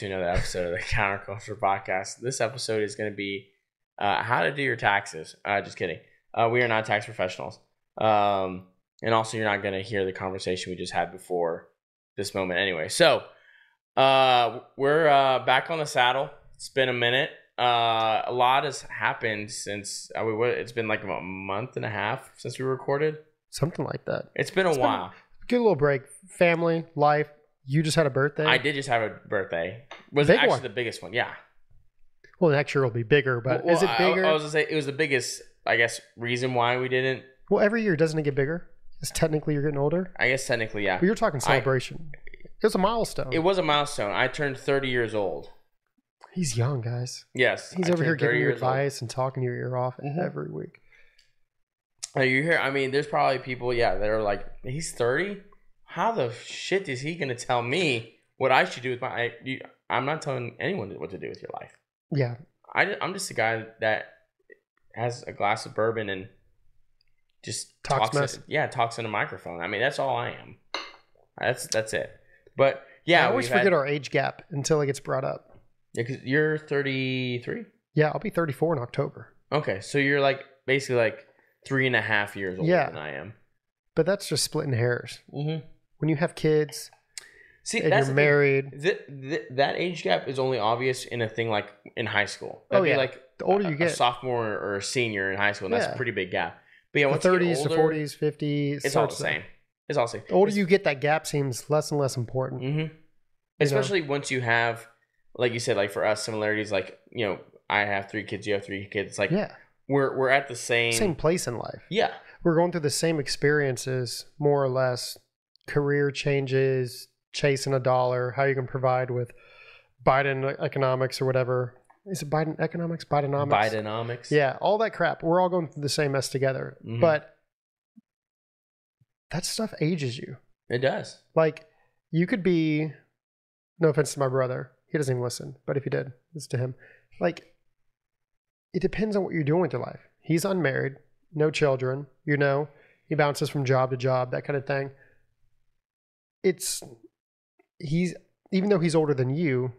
to another episode of the Counterculture Podcast. This episode is going to be how to do your taxes. Just kidding. We are not tax professionals. And also, you're not going to hear the conversation we just had before this moment anyway. So, we're back on the saddle. It's been a minute. A lot has happened since it's been like a month and a half since we recorded. Something like that. It's been a while. Good little break. Family, life. You just had a birthday? I did just have a birthday. Was Big actually one. the biggest one, yeah. Well, next year will be bigger, but is it bigger? I was going to say it was the biggest, I guess, reason why we didn't. Well, every year, doesn't it get bigger? Because technically you're getting older? I guess technically, yeah. But you're talking celebration. It was a milestone. It was a milestone. I turned 30 years old. He's young, guys. Yes. He's over here giving you advice and talking your ear off every week. Are you here? I mean, there's probably people, that are like, he's 30? How the shit is he going to tell me what I should do with my... I'm not telling anyone what to do with your life. Yeah. I'm just a guy that has a glass of bourbon and just talks in a microphone. I mean, that's all I am. That's it. But yeah, I always forget our age gap until it gets brought up. Yeah, because you're 33? Yeah, I'll be 34 in October. Okay, so you're like basically like 3.5 years older than I am. But that's just splitting hairs. Mm-hmm. When you have kids and you're married. That age gap is only obvious in a thing like in high school. That'd be like the older you get. A sophomore or a senior in high school, and that's a pretty big gap. But yeah, once 30s you get older, to 40s, 50s. It's all the same. It's all the same. The older you get, that gap seems less and less important. Mm-hmm. Especially once you have, like you said, like for us, similarities, like, I have 3 kids, you have 3 kids. It's like, we're at the same place in life. Yeah. We're going through the same experiences, more or less. Career changes, chasing a dollar, how you can provide with Biden economics or whatever. Is it Biden economics? Bidenomics? Bidenomics. Yeah, all that crap. We're all going through the same mess together. Mm-hmm. But that stuff ages you. It does. Like, you could be, no offense to my brother, he doesn't even listen, but if he did, it's to him. Like, it depends on what you're doing with your life. He's unmarried, no children, he bounces from job to job, that kind of thing. Even though he's older than you,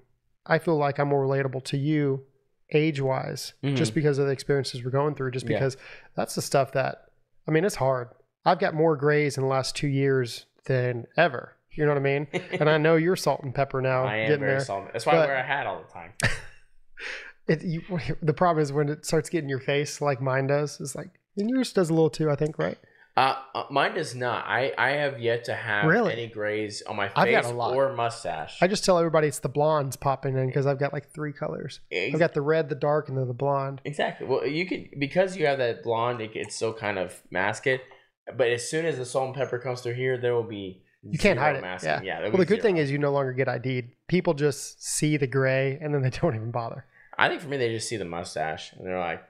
I feel like I'm more relatable to you age-wise, just because of the experiences we're going through, just because that's the stuff that, I mean, it's hard. I've got more grays in the last 2 years than ever. You know what I mean? And I know you're salt and pepper now. I am very salt. That's why I wear a hat all the time. The problem is when it starts getting your face like mine does. It's like, and yours does a little too, I think, right? Mine does not. I have yet to have any grays on my face or mustache. I just tell everybody it's the blondes popping in because I've got like 3 colors. I've got the red, the dark, and then the blonde. Exactly. Well, because you have that blonde, it's still kind of mask it. But as soon as the salt and pepper comes through here, there will be you can't hide it. Masking. Yeah. Well, the good thing is you no longer get ID'd. People just see the gray and then they don't even bother. I think for me, they just see the mustache and they're like,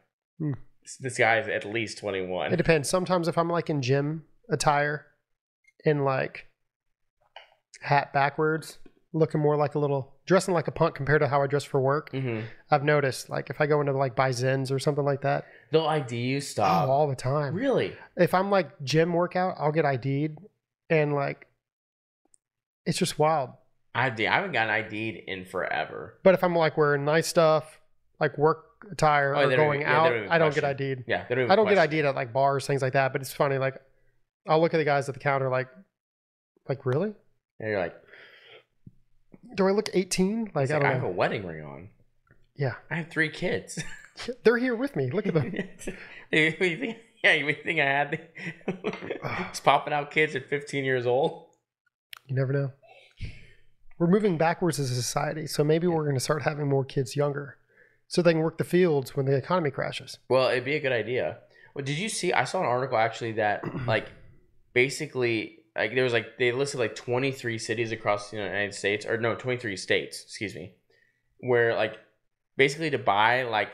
this guy is at least 21. It depends. Sometimes if I'm like in gym attire and like hat backwards, looking more like dressing like a punk compared to how I dress for work, I've noticed like if I go into like buy Zens or something like that, they'll ID you. Stop. Oh, all the time. Really? If I'm like gym workout, I'll get ID'd and like it's just wild. I haven't gotten ID'd in forever. But if I'm like wearing nice stuff, like work attire or going out, I don't get ID'd. Yeah, I don't get ID'd at like bars, things like that. But it's funny, like I'll look at the guys at the counter like really? And you're like, do I look 18? Like I don't know. I have a wedding ring on. Yeah. I have 3 kids. They're here with me. Look at them. You think I had it's popping out kids at 15 years old? You never know. We're moving backwards as a society, so maybe we're going to start having more kids younger so they can work the fields when the economy crashes. Well, it'd be a good idea. Well, did you see? I saw an article actually that like basically like there was like they listed like 23 cities across the United States, or no, 23 states, excuse me, where like basically to buy like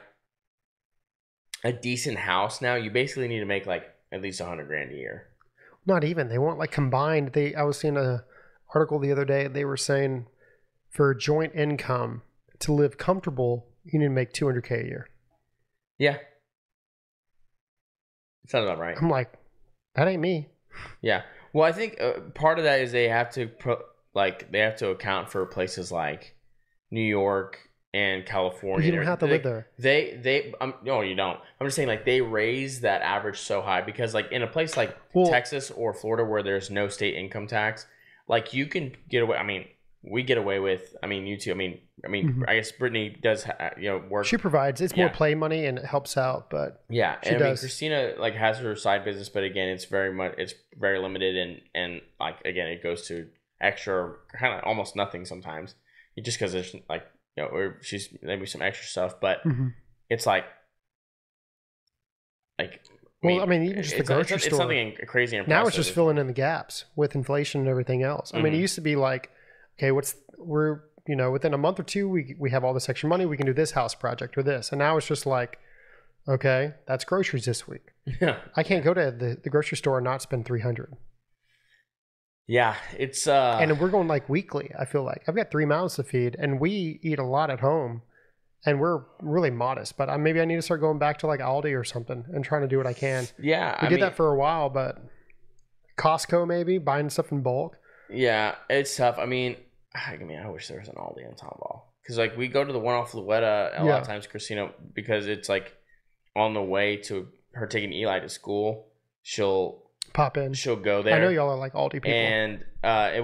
a decent house now, you basically need to make like at least $100,000 a year. Not even. They want like combined. I was seeing a article the other day. They were saying for joint income to live comfortable, you need to make $200,000 a year. Yeah. Sounds about right. I'm like, that ain't me. Yeah. Well, I think part of that is they have to account for places like New York, and California. But you don't have to live there. No, you don't. I'm just saying, like, they raise that average so high because, like, in a place like Texas or Florida where there's no state income tax, like, you can get away. I mean, we get away with. I mean, you too. I mean, I guess Brittany does, work. She provides. It's more play money and it helps out, but yeah, and I mean, Christina like has her side business, but again, it's very limited, and like again, it goes to extra, kind of almost nothing sometimes, just because it's like or she's maybe some extra stuff, but it's like. Well, I mean, even just the grocery store. It's something crazy impressive. Now it's just filling in the gaps with inflation and everything else. I mean, it used to be like, okay, within a month or two, we have all this extra money. We can do this house project or this. And now it's just like, okay, that's groceries this week. Yeah. I can't go to the grocery store and not spend $300. Yeah, it's... And we're going like weekly, I feel like. I've got 3 mouths to feed, and we eat a lot at home. And we're really modest, but maybe I need to start going back to like Aldi or something and trying to do what I can. Yeah. We did that for a while, but Costco maybe, buying stuff in bulk. Yeah, it's tough. I mean, I wish there was an Aldi in Tomball. Because like we go to the one off Louetta a lot of times, Christina, because it's like on the way to her taking Eli to school, she'll pop in. She'll go there. I know y'all are like Aldi people. And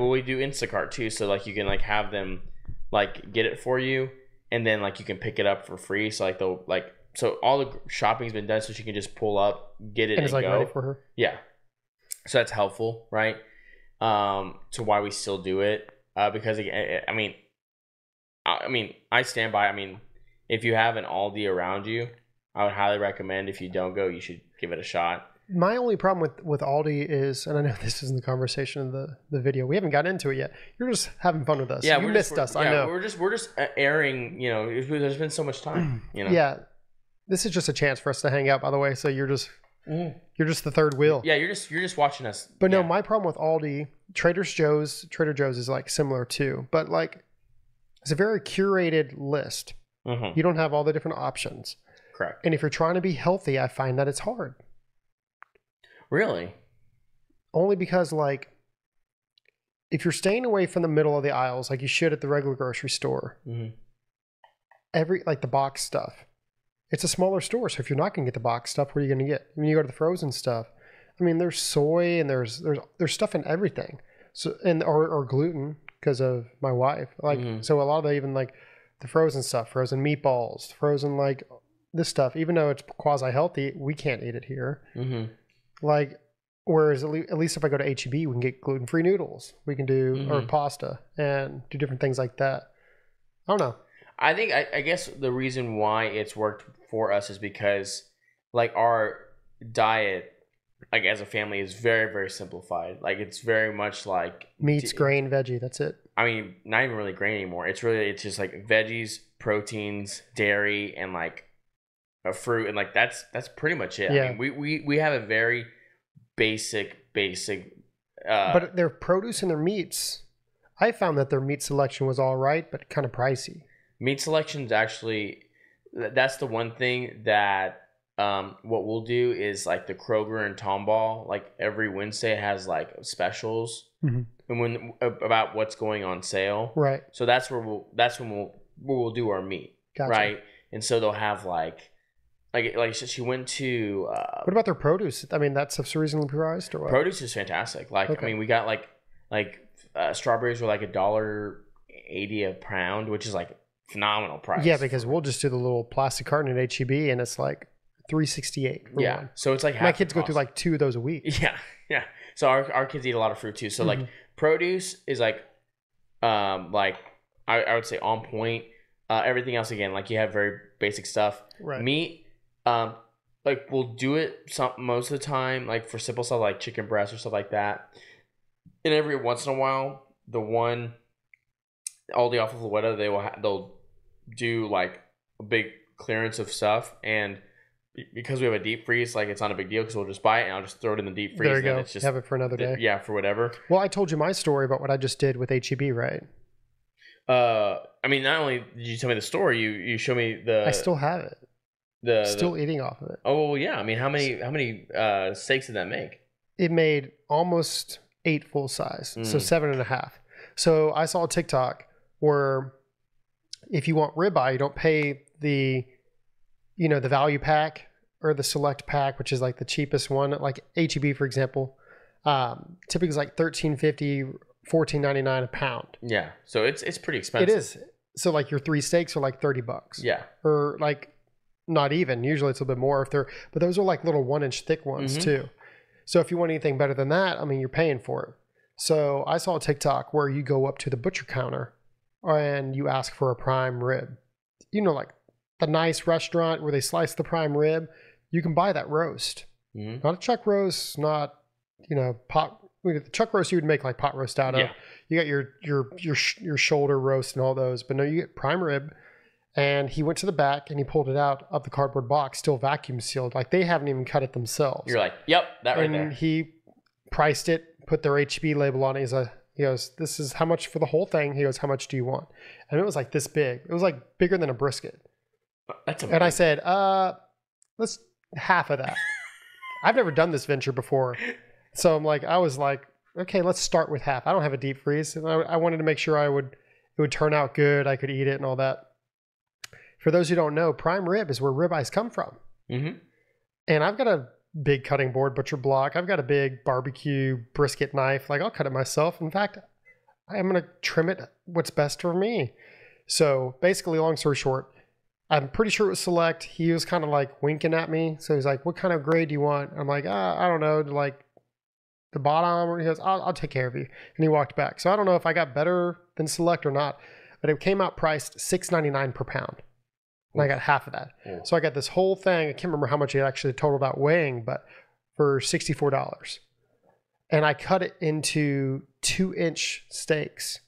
we do Instacart too, so like you can like have them like get it for you. And then like you can pick it up for free. So like so all the shopping's been done, so she can just pull up, get it, and it's like go. Ready for her. Yeah. So that's helpful, right? To why we still do it, because I mean, I stand by. I mean, if you have an Aldi around you, I would highly recommend. If you don't go, you should give it a shot. My only problem with Aldi is, and I know this isn't the conversation of the video. We haven't got into it yet. You're just having fun with us. Yeah, you missed us. I know. We're just airing. There's been so much time. Yeah, this is just a chance for us to hang out. By the way, so you're just the third wheel. Yeah, you're just watching us. But no, my problem with Aldi, Trader Joe's is like similar too, but like it's a very curated list. You don't have all the different options. Correct. And if you're trying to be healthy, I find that it's hard. Really? Only because, like, if you're staying away from the middle of the aisles, like you should at the regular grocery store, the box stuff, it's a smaller store. So if you're not going to get the box stuff, what are you going to get? When you go to the frozen stuff, I mean, there's soy and there's stuff in everything. So or gluten because of my wife. Like, so a lot of the, even like the frozen stuff, frozen meatballs, frozen like this stuff, even though it's quasi healthy, we can't eat it here. Like, whereas at least if I go to H-E-B, we can get gluten-free noodles. We can do, or pasta, and do different things like that. I don't know. I guess the reason why it's worked for us is because, like, our diet, like, as a family is very, very simplified. Like, it's very much like... Meats, grain, veggie, that's it. I mean, not even really grain anymore. It's just, like, veggies, proteins, dairy, and, like, a fruit, and like that's pretty much it. Yeah. I mean, we have a very basic but their produce and their meats, I found that their meat selection was all right, but kind of pricey. Meat selection's actually, that's the one thing that what we'll do is like the Kroger and Tomball, like every Wednesday has like specials and about what's going on sale, right? So that's when we'll do our meat. Gotcha. Right? And so they'll have like she went to... what about their produce? I mean, that stuff's reasonably priced or what? Produce is fantastic. Like, okay. I mean, we got like strawberries were like $1.80 a pound, which is like phenomenal price. Yeah, because we'll just do the little plastic carton at H-E-B and it's like $3.68 for one. So it's like half my kids go through like 2 of those a week. Yeah. So our kids eat a lot of fruit too. So like produce is like I would say on point. Everything else again, like you have very basic stuff. Right. Meat. Like we'll do it most of the time, like for simple stuff like chicken breast or stuff like that. And every once in a while, Aldi off of Louetta, they'll do like a big clearance of stuff, and because we have a deep freeze, like it's not a big deal because we'll just buy it and I'll just throw it in the deep freeze. There you and go. It's just, have it for another day. Yeah, for whatever. Well, I told you my story about what I just did with H-E-B, right? I mean, not only did you tell me the story, you showed me the. I still have it. Still eating off of it. Oh yeah, I mean, how many steaks did that make? It made almost 8 full size, so 7.5. So I saw a TikTok where if you want ribeye, you don't pay the value pack or the select pack, which is like the cheapest one, like HEB, for example. Typically it's like $13.50, $14.99 a pound. Yeah. So it's pretty expensive. It is. So like your 3 steaks are like $30. Yeah. Or like not even. Usually it's a bit more but those are like little 1-inch thick ones too. So if you want anything better than that, I mean, you're paying for it. So I saw a TikTok where you go up to the butcher counter and you ask for a prime rib. Like the nice restaurant where they slice the prime rib, you can buy that roast. Not a chuck roast, not, pot. The chuck roast you would make like pot roast out of. You got your shoulder roast and all those, but no, you get prime rib. And he went to the back and he pulled it out of the cardboard box, still vacuum sealed. Like they haven't even cut it themselves. You're like, yep, that right there. And he priced it, put their HB label on it. He goes, this is how much for the whole thing. He goes, how much do you want? And it was like this big. It was like bigger than a brisket. That's amazing. And I said, let's half of that. I've never done this venture before. So I was like, okay, let's start with half. I don't have a deep freeze. And I wanted to make sure it would turn out good. I could eat it and all that. For those who don't know, prime rib is where ribeyes come from. And I've got a big cutting board, butcher block. I've got a big barbecue brisket knife. Like I'll cut it myself. In fact, I'm going to trim it what's best for me. So basically, long story short, I'm pretty sure it was select. He was kind of like winking at me. So he's like, what kind of grade do you want? I'm like, I don't know. Like the bottom. He goes, I'll take care of you. And he walked back. So I don't know if I got better than select or not, but it came out priced $6.99 per pound. And I got half of that. So I got this whole thing. I can't remember how much it actually totaled out weighing, but for $64. And I cut it into 2-inch steaks.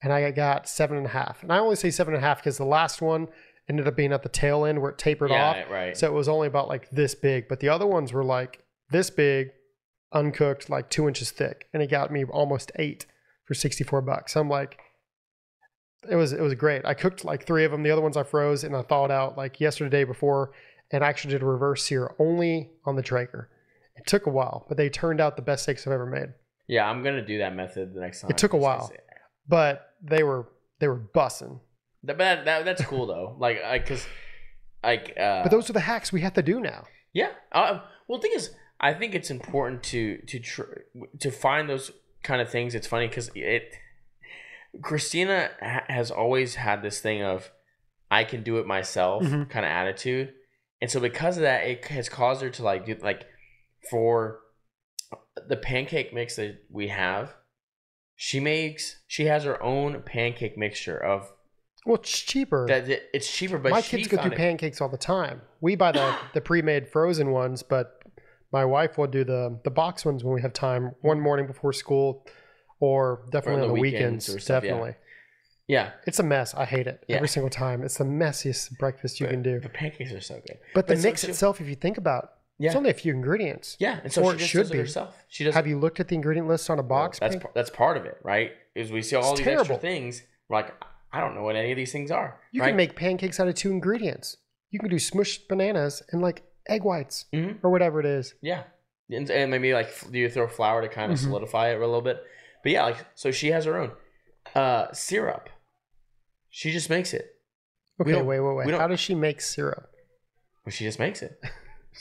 And I got 7.5. And I only say 7.5 because the last one ended up being at the tail end where it tapered off. Right. So it was only about like this big. But the other ones were like this big, uncooked, like 2 inches thick. And it got me almost 8 for $64. I'm like, it was great. I cooked like 3 of them. The other ones I froze and I thawed out like yesterday, day before, and I actually did a reverse sear only on the Traeger. It took a while, but they turned out the best steaks I've ever made. Yeah, I'm gonna do that method the next time. It took a while, but they were bussing. That's cool though. But those are the hacks we have to do now. Yeah. Well, the thing is, I think it's important to find those kind of things. It's funny because Christina has always had this thing of I can do it myself kind of attitude. And so because of that, it has caused her to for the pancake mix that we have, she has her own pancake mixture of. Well, it's cheaper. It's cheaper, but my kids go through pancakes all the time. We buy the pre-made frozen ones, but my wife will do the box ones when we have time, one morning before school. Or definitely on the weekends definitely. Yeah. It's a mess. I hate it every single time. It's the messiest breakfast you can do. The pancakes are so good. But the mix itself, if you think about it, it's only a few ingredients. Yeah, and so she does it herself. Have you looked at the ingredient list on a box? That's part of it, right? Is we see all these extra things. We're like, I don't know what any of these things are. You can make pancakes out of 2 ingredients. You can do smushed bananas and like egg whites or whatever it is. Yeah, and maybe do you throw flour to kind of solidify it a little bit? But yeah, so she has her own syrup. She just makes it. Okay, wait. How does she make syrup? Well, she just makes it.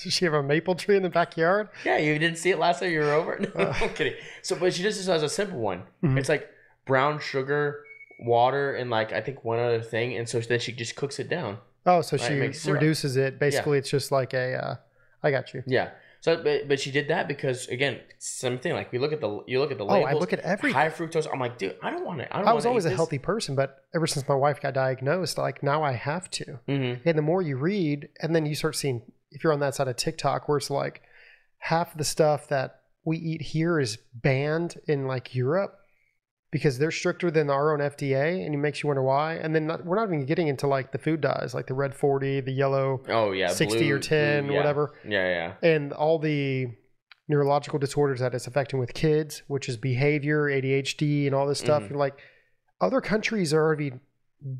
Does she have a maple tree in the backyard? Yeah, you didn't see it last time you were over? No, I'm kidding. But she just has a simple one. It's like brown sugar, water, and I think one other thing. And so then she just cooks it down. Oh, so she reduces it. Basically, it's just like I got you. Yeah. So, but she did that because again, same thing. Like you look at the labels. Oh, I look at everything. High fructose. I'm like, dude, I don't want it. I was always a healthy person, but ever since my wife got diagnosed, now I have to. And the more you read, and then you start seeing, if you're on that side of TikTok, where it's like half the stuff that we eat here is banned in Europe because they're stricter than our own FDA, and it makes you wonder why. And then we're not even getting into the food dyes, like the red 40, the yellow 60 blue, or 10, blue, whatever. Yeah. And all the neurological disorders that it's affecting with kids, which is behavior, ADHD, and all this stuff. You're like, other countries are already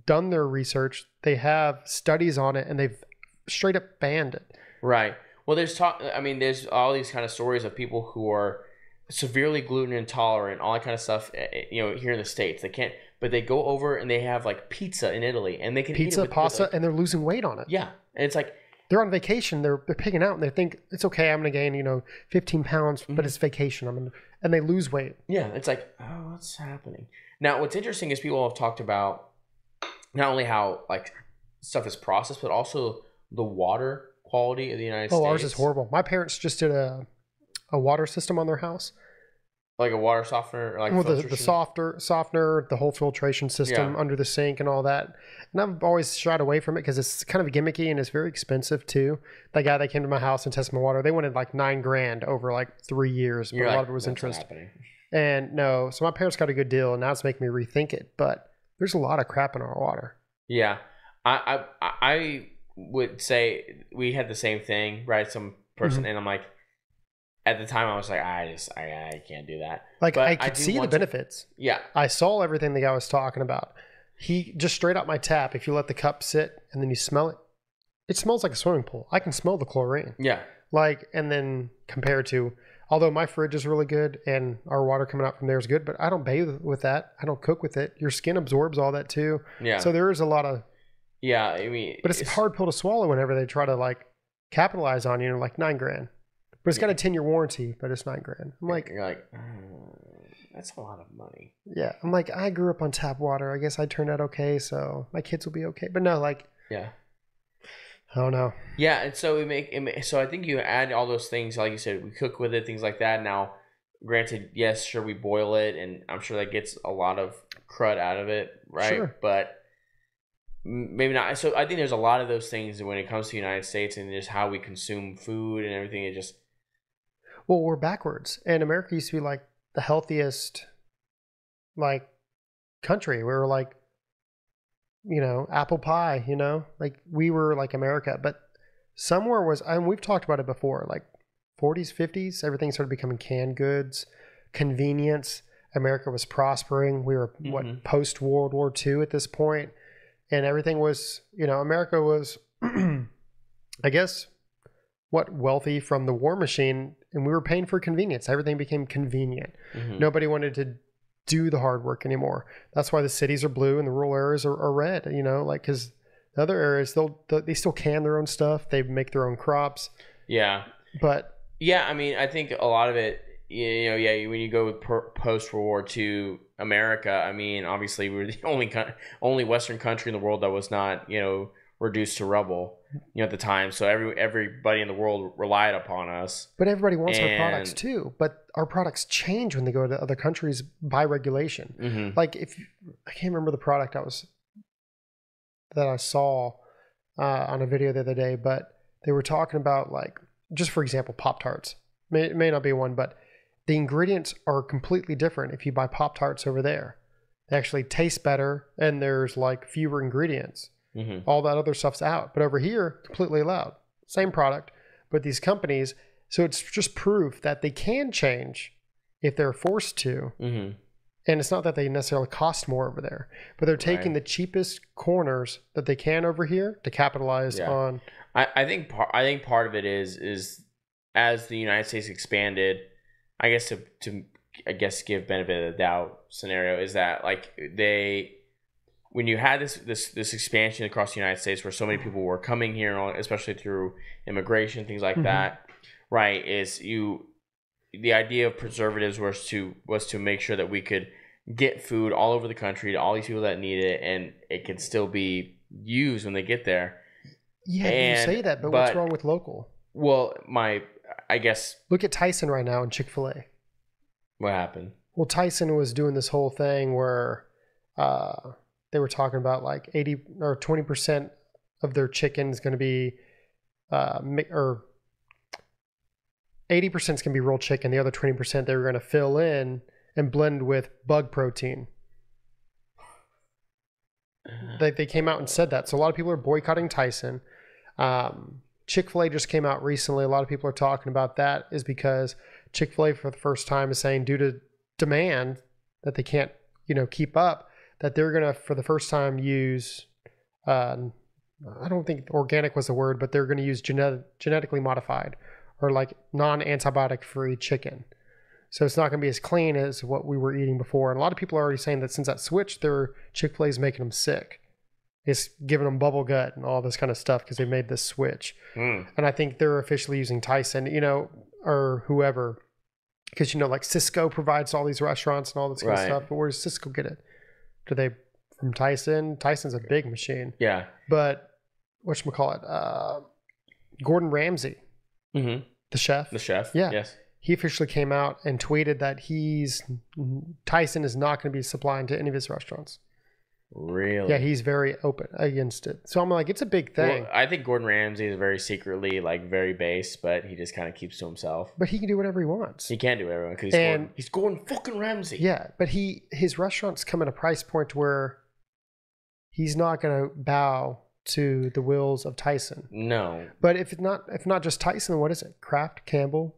done their research. They have studies on it, and they've straight up banned it. Right. Well, there's all these kind of stories of people who are severely gluten intolerant, all that kind of stuff. Here in the States, they can't. but they go over and they have like pizza in Italy, and they can pizza, eat it with, pasta, like, and they're losing weight on it. yeah, and it's like they're on vacation. They're pigging out, and they think it's okay. I'm going to gain 15 pounds, but it's vacation. And they lose weight. Yeah, it's like, oh, what's happening? Now, what's interesting is people have talked about not only how like stuff is processed, but also the water quality of the United States. Oh, ours is horrible. My parents just did a water system on their house. Like a water softener, like the softener, the whole filtration system under the sink and all that. And I've always shied away from it because it's kind of gimmicky and it's very expensive too. That guy that came to my house and tested my water, they wanted like $9,000 over like 3 years, but a lot of it was interest. And no, so my parents got a good deal, and now it's making me rethink it. But there's a lot of crap in our water. Yeah, I would say we had the same thing, right? Some person, and I'm like, at the time I was like, I can't do that. Like, but I could see the benefits. Yeah, I saw everything the guy was talking about. He just straight out my tap. If you let the cup sit and then you smell it, it smells like a swimming pool. I can smell the chlorine. Yeah, like, and then compared to, although my fridge is really good and our water coming out from there is good, but I don't bathe with that. I don't cook with it. Your skin absorbs all that too. Yeah. So there is a lot of. Yeah, I mean, but it's a hard pill to swallow whenever they try to like capitalize on you, like $9,000. But it's got a 10-year warranty, but it's $9,000. I'm like, you're like, that's a lot of money. Yeah, I'm like, I grew up on tap water. I guess I turned out okay, so my kids will be okay. But no, like, yeah, I don't know. Yeah, and so so I think you add all those things, like you said, we cook with it, things like that. Now, granted, yes, sure, we boil it, and I'm sure that gets a lot of crud out of it, right? Sure. But maybe not. So I think there's a lot of those things when it comes to the United States and just how we consume food and everything. It just we're backwards, and America used to be like the healthiest like country. We were like, apple pie, like we were like America. But somewhere was, and we've talked about it before, like 40s, 50s, everything started becoming canned goods, convenience. America was prospering. We were post World War II at this point, and everything was, America was, I guess, wealthy from the war machine, and we were paying for convenience. Everything became convenient. Nobody wanted to do the hard work anymore. That's why the cities are blue and the rural areas are red, like, because the other areas, they still can their own stuff. They make their own crops. Yeah. But yeah, I mean, I think a lot of it, when you go with post World War II America, I mean, obviously we were the only Western country in the world that was not, reduced to rubble, at the time. So everybody in the world relied upon us. But everybody wants our products too. But our products change when they go to other countries by regulation. Like I can't remember the product that I saw on a video the other day, but they were talking about, like, just for example, Pop-Tarts. It may not be one, but the ingredients are completely different if you buy Pop-Tarts over there. They actually taste better, and there's like fewer ingredients. All that other stuff's out. But over here, completely allowed. Same product, but these companies, so it's just proof that they can change if they're forced to. And it's not that they necessarily cost more over there, but they're taking the cheapest corners that they can over here to capitalize on. I think part of it is as the United States expanded, I guess to give benefit of the doubt scenario is that, like, when you had this expansion across the United States where so many people were coming here, especially through immigration, things like that, right? The idea of preservatives was to make sure that we could get food all over the country to all these people that need it, and it can still be used when they get there. Yeah, you say that, but what's wrong with local? Well, I guess look at Tyson right now in Chick-fil-A. What happened? Well, Tyson was doing this whole thing where they were talking about like 80 or 20% of their chicken is going to be, or 80% is going to be real chicken. The other 20% they were going to fill in and blend with bug protein. They came out and said that. So a lot of people are boycotting Tyson. Chick-fil-A just came out recently. A lot of people are talking about that is because Chick-fil-A for the first time is saying due to demand that they can't, keep up, that they're going to, for the first time, use, I don't think organic was the word, but they're going to use genetically modified or like non-antibiotic free chicken. So it's not going to be as clean as what we were eating before. And a lot of people are already saying that since that switch, their Chick-fil-A is making them sick. It's giving them bubble gut and all this kind of stuff because they made this switch. And I think they're officially using Tyson, or whoever. Because, like Cisco provides all these restaurants and all this kind of stuff. But where does Cisco get it? Do they from Tyson? Tyson's a big machine. Yeah. But whatchamacallit? Gordon Ramsay, the chef. The chef. Yeah. Yes. He officially came out and tweeted that Tyson is not going to be supplying to any of his restaurants. Really? Yeah, he's very open against it. So I'm like, it's a big thing. Well, I think Gordon Ramsay is very secretly very base, but he just kind of keeps to himself. But he can do whatever he wants. He can do everyone because he's Gordon fucking Ramsay. Yeah, but his restaurants come at a price point where he's not going to bow to the wills of Tyson. No. But if not just Tyson, what is it? Kraft, Campbell,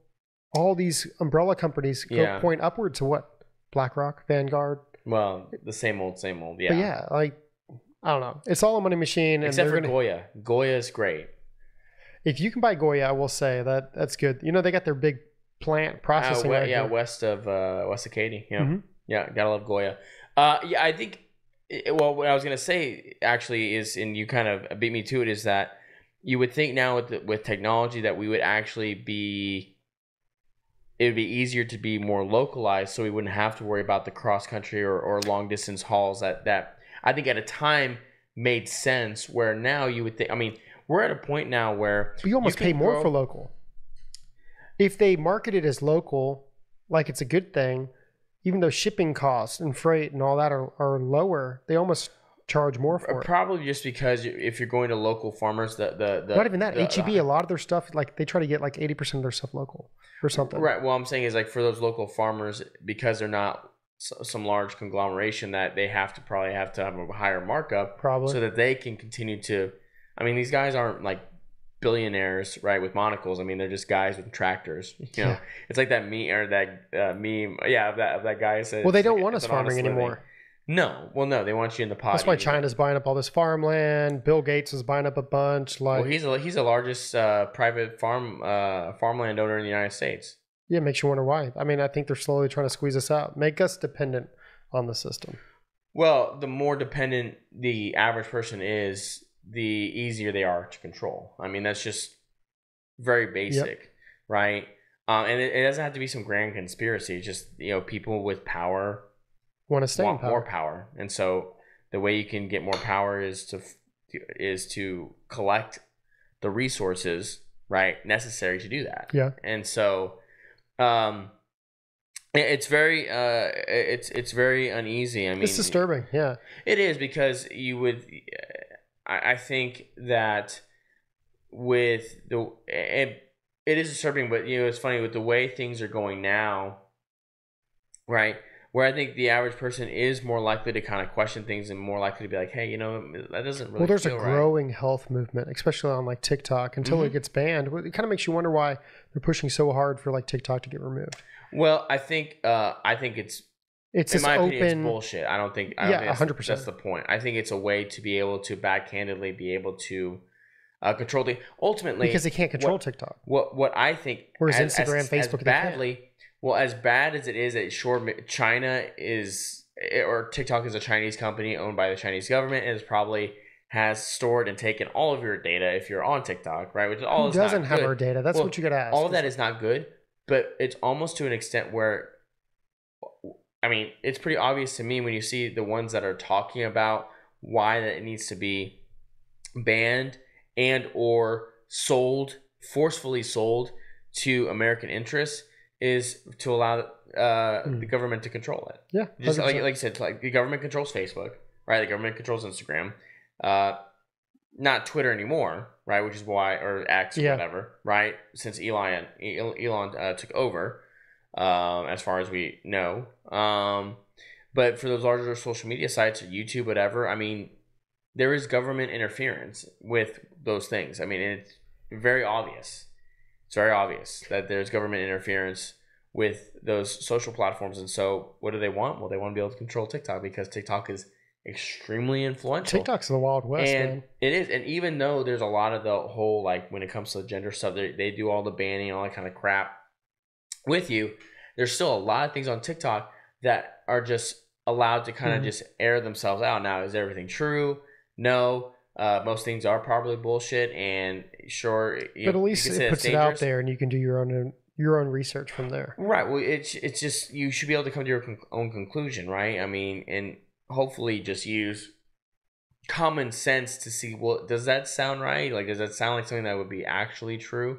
all these umbrella companies point upward to what? BlackRock, Vanguard. Well, the same old, yeah. But yeah, I don't know. It's all a money machine. Except for Goya. Goya is great. If you can buy Goya, I will say that's good. They got their big plant processing right here. west of Katy. Yeah, yeah, gotta love Goya. I think. Well, what I was gonna say actually is, and you kind of beat me to it, is that you would think now with technology that we would actually be. It would be easier to be more localized, so we wouldn't have to worry about the cross country or long distance hauls that I think at a time made sense. Where now you would think, we're at a point now where you almost pay more for local. If they market it as local, like it's a good thing, even though shipping costs and freight and all that are lower, they almost charge more for it. Probably just because if you're going to local farmers, the not even that, H-E-B, a lot of their stuff, like they try to get like 80% of their stuff local or something. Right. Well, I'm saying is like for those local farmers, because they're not some large conglomeration, that they probably have to have a higher markup, probably, so that they can continue to. These guys aren't like billionaires, right? With monocles. They're just guys with tractors. It's like that meme or that meme. Yeah, of that guy said. Well, they don't want us farming anymore. No. Well, no, they want you in the pot. That's why China's buying up all this farmland. Bill Gates is buying up a bunch. Well, he's the largest private farmland owner in the United States. Yeah, it makes you wonder why. I think they're slowly trying to squeeze us out, make us dependent on the system. Well, the more dependent the average person is, the easier they are to control. That's just very basic, right? And it doesn't have to be some grand conspiracy. It's just people with power want to stay in power. More power, and so the way you can get more power is to collect the resources necessary to do that. Yeah, and so it's very it's very uneasy. It's disturbing. Yeah, it is, because you would. I think that with it is disturbing, but it's funny with the way things are going now, right? Where I think the average person is more likely to kind of question things and more likely to be like, hey, that doesn't really. Well, there's a growing health movement, especially on like TikTok, until it gets banned. It kind of makes you wonder why they're pushing so hard for like TikTok to get removed. Well, I think it's in my opinion, it's bullshit. I don't think 100%. That's the point. I think it's a way to be able to backhandedly be able to control the ultimately, because they can't control TikTok. What I think, whereas Instagram, Facebook, as badly. Well, as bad as it is that China is, or TikTok is a Chinese company owned by the Chinese government, and probably has stored and taken all of your data if you're on TikTok, right? Which is all. Who doesn't have our data? That's what you got to ask. All of that is not good, but it's almost to an extent where, it's pretty obvious to me when you see the ones that are talking about why that it needs to be banned and or forcefully sold to American interests, is to allow the government to control it. Yeah, just like you said, the government controls Facebook, right? The government controls Instagram, not Twitter anymore, right? Which is why, or X or whatever, right? Since Elon took over, as far as we know. But for those larger social media sites, or YouTube, whatever, there is government interference with those things. It's very obvious. It's very obvious that there's government interference with those social platforms. And so what do they want? Well, they want to be able to control TikTok, because TikTok is extremely influential. TikTok's the Wild West, and man. It is. And even though there's a lot of the whole, when it comes to the gender stuff, they do all the banning and all that kind of crap with you, there's still a lot of things on TikTok that are just allowed to kind of just air themselves out. Now, is everything true? No. Most things are probably bullshit, and sure, but at least it puts it out there, and you can do your own research from there. Right. Well, it's just you should be able to come to your own conclusion, right? I mean, and hopefully just use common sense to see, well, does that sound right? Like, does that sound like something that would be actually true?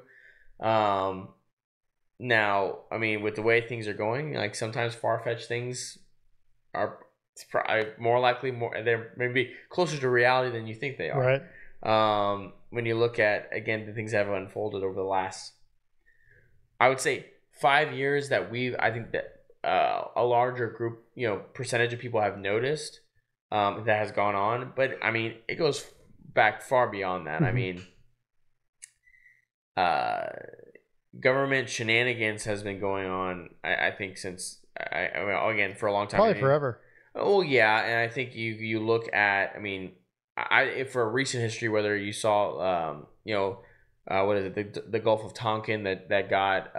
Now, I mean, with the way things are going, like sometimes far-fetched things are more likely, they're maybe closer to reality than you think they are. Right. When you look at, again, the things that have unfolded over the last, I would say 5 years that I think that a larger group, percentage of people have noticed that has gone on. But I mean, it goes back far beyond that. I mean, government shenanigans has been going on, I think, since, again, for a long time. Probably forever. Oh, yeah. And I think you look at, I mean, for a recent history, whether you saw, what is it, the Gulf of Tonkin that got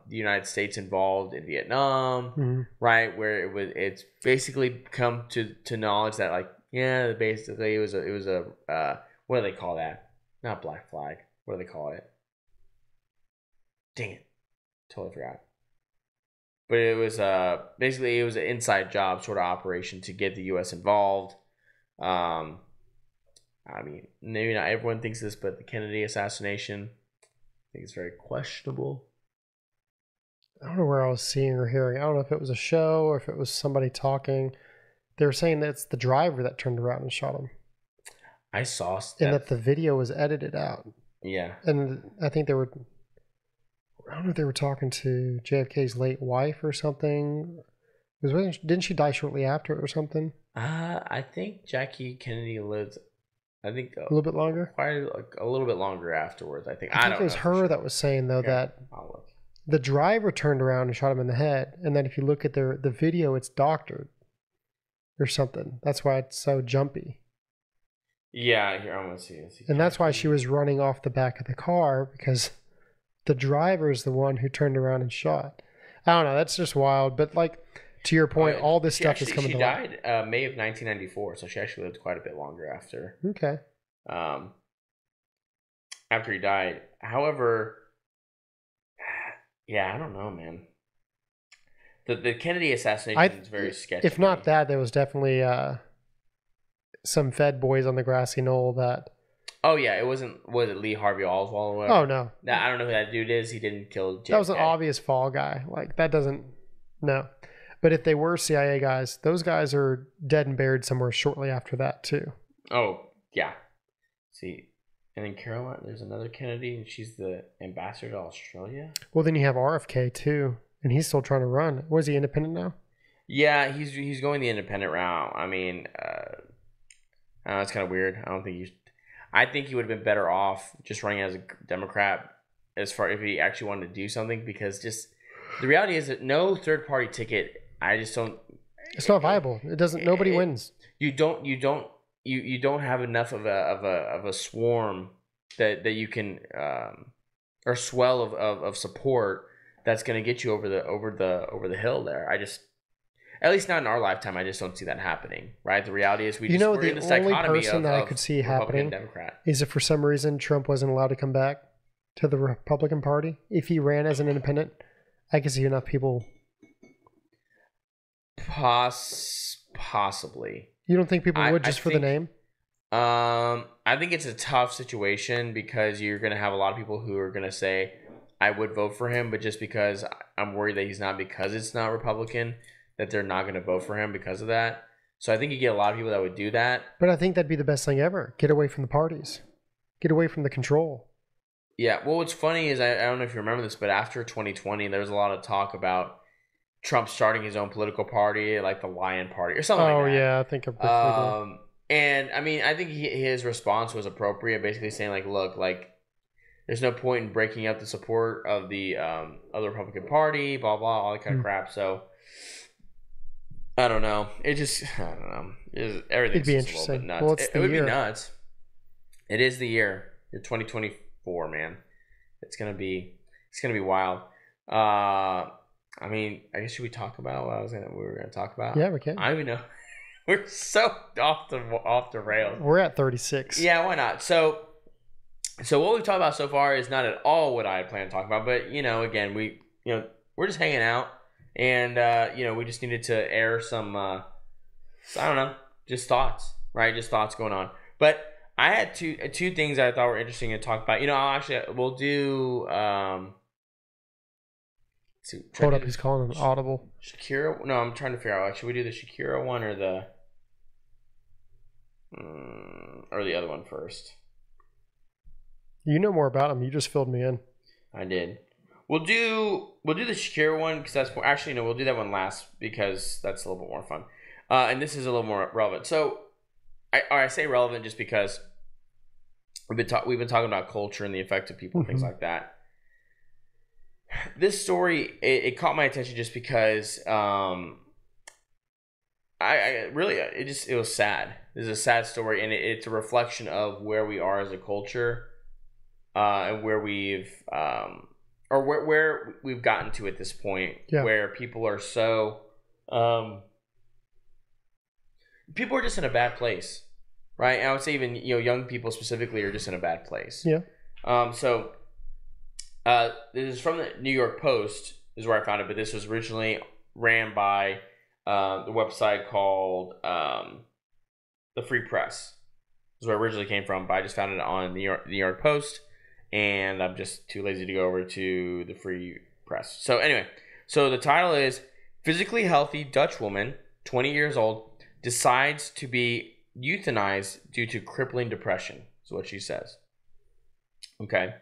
the United States involved in Vietnam, right? Where it's basically come to knowledge that, like, yeah, basically it was a what do they call that? Not black flag. What do they call it? Dang it, totally forgot. But it was basically it was an inside job sort of operation to get the U.S. involved. I mean, maybe not everyone thinks this, but the Kennedy assassination, I think it's very questionable. I don't know where I was seeing or hearing. I don't know if it was a show or if it was somebody talking. They were saying that it's the driver that turned around and shot him. I saw that. And that the video was edited out. Yeah. And I think I don't know if they were talking to JFK's late wife or something. Didn't she die shortly after it or something? I think Jackie Kennedy lived, I think, a little bit longer? Quite a little bit longer afterwards, I think. I think it was her that was saying, though, that the driver turned around and shot him in the head. And then if you look at the video, it's doctored or something. That's why it's so jumpy. Yeah, here, I'm going to see it. And that's why she was running off the back of the car, because the driver is the one who turned around and shot. I don't know. That's just wild. But, like, to your point, all this stuff is coming to light. She died May of 1994, so she actually lived quite a bit longer after. Okay. After he died. However, yeah, I don't know, man. The Kennedy assassination is very sketchy. If not that, there was definitely some Fed boys on the grassy knoll that... Oh, yeah. Was it Lee Harvey Oswald or whatever? Oh, no. I don't know who that dude is. He didn't kill JFK. That was an obvious fall guy. Like, that doesn't... No. But if they were CIA guys, those guys are dead and buried somewhere shortly after that, too. Oh, yeah. See, and in Carolina, there's another Kennedy, and she's the ambassador to Australia. Well, then you have RFK, too, and he's still trying to run. Was he independent now? Yeah, he's going the independent route. I mean, I know, it's kind of weird. I think he would have been better off just running as a Democrat as far if he actually wanted to do something, because just the reality is that no third party ticket, I just don't. It's not viable. It doesn't. Nobody wins. You don't have enough of a swarm that you can or swell of support that's going to get you over the hill there. At least not in our lifetime, I just don't see that happening, right? The reality is we're in this dichotomy the only person that I could see happening Democrat. Is if for some reason Trump wasn't allowed to come back to the Republican Party. If he ran as an independent, I could see enough people. Possibly. You don't think people would for the name? I think it's a tough situation because you're going to have a lot of people who are going to say, I would vote for him, but just because I'm worried that he's not, because it's not Republican, that they're not going to vote for him because of that. So I think you get a lot of people that would do that. But I think that'd be the best thing ever. Get away from the parties. Get away from the control. Yeah. Well, what's funny is, I don't know if you remember this, but after 2020, there was a lot of talk about Trump starting his own political party, like the Lion Party or something like that. Oh, yeah. I think and I mean, I think his response was appropriate, basically saying, like, look, like, there's no point in breaking up the support of the other Republican Party, blah, blah, all that kind of crap. So, I don't know. I don't know. Everything's It'd be just interesting. a little bit nuts. Well, it's it would year. Be nuts. It is the year. You're 2024, man. It's gonna be wild. I mean, I guess should we talk about what we were gonna talk about? Yeah, we can. I don't even know. We're so off the rails. We're at 36. Yeah, why not? So what we've talked about so far is not at all what I had planned to talk about. But again, we're just hanging out, and we just needed to air some I don't know, just thoughts, right? Just thoughts going on. But I had two things that I thought were interesting to talk about. We'll do. Hold up, he's calling an audible. Shakira? No, I'm trying to figure out. Like, should we do the Shakira one or the other one first? You know more about him. You just filled me in. I did. We'll do the Shakira one because that's more, actually no. We'll do that one last because that's a little bit more fun, and this is a little more relevant. So, I say relevant just because we've been talking about culture and the effect of people and things like that. This story it caught my attention just because I really it was sad. This is a sad story, and it's a reflection of where we are as a culture, and where we've where we've gotten to at this point, where people are so people are just in a bad place, right? And I would say even young people specifically are just in a bad place. Yeah. This is from the New York Post, is where I found it, but this was originally ran by the website called the Free Press. This is where it originally came from, but I just found it on the New York Post, and I'm just too lazy to go over to the Free Press. So anyway, the title is Physically Healthy Dutch Woman, 20 years old, decides to be euthanized due to crippling depression, is what she says. Okay.